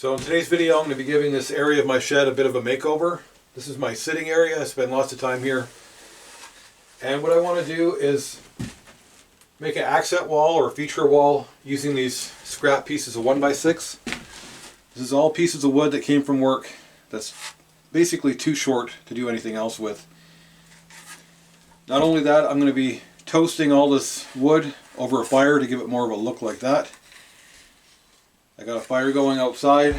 So in today's video I'm going to be giving this area of my shed a bit of a makeover. This is my sitting area. I spend lots of time here. And what I want to do is make an accent wall or a feature wall using these scrap pieces of 1x6. This is all pieces of wood that came from work that's basically too short to do anything else with. Not only that, I'm going to be toasting all this wood over a fire to give it more of a look like that. I got a fire going outside.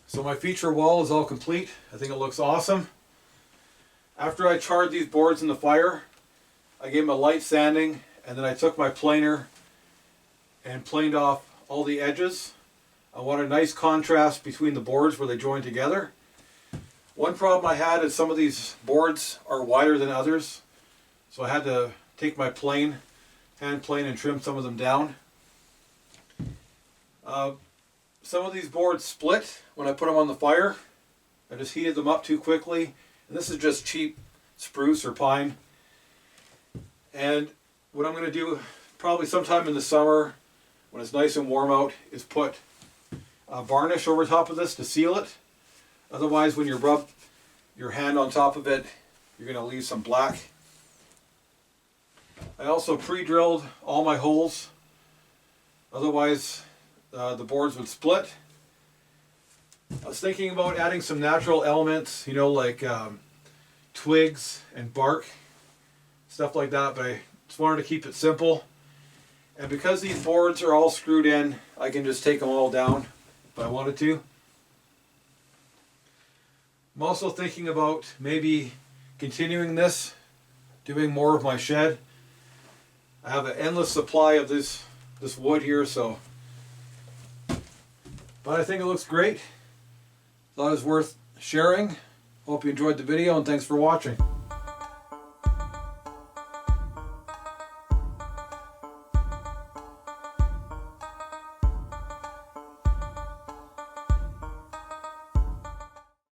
So my feature wall is all complete. I think it looks awesome. After I charred these boards in the fire, I gave them a light sanding, and then I took my planer and planed off all the edges. I want a nice contrast between the boards where they join together. One problem I had is some of these boards are wider than others, so I had to take my hand plane and trim some of them down. Some of these boards split when I put them on the fire. I just heated them up too quickly. And this is just cheap spruce or pine. And what I'm going to do probably sometime in the summer when it's nice and warm out is put varnish over top of this to seal it. Otherwise, when you rub your hand on top of it, you're going to leave some black. I also pre-drilled all my holes. Otherwise, the boards would split. I was thinking about adding some natural elements, like twigs and bark, stuff like that, but I just wanted to keep it simple. And because these boards are all screwed in, I can just take them all down if I wanted to. I'm also thinking about maybe continuing this, doing more of my shed. I have an endless supply of this wood here, but I think it looks great. Thought it was worth sharing. Hope you enjoyed the video, and thanks for watching.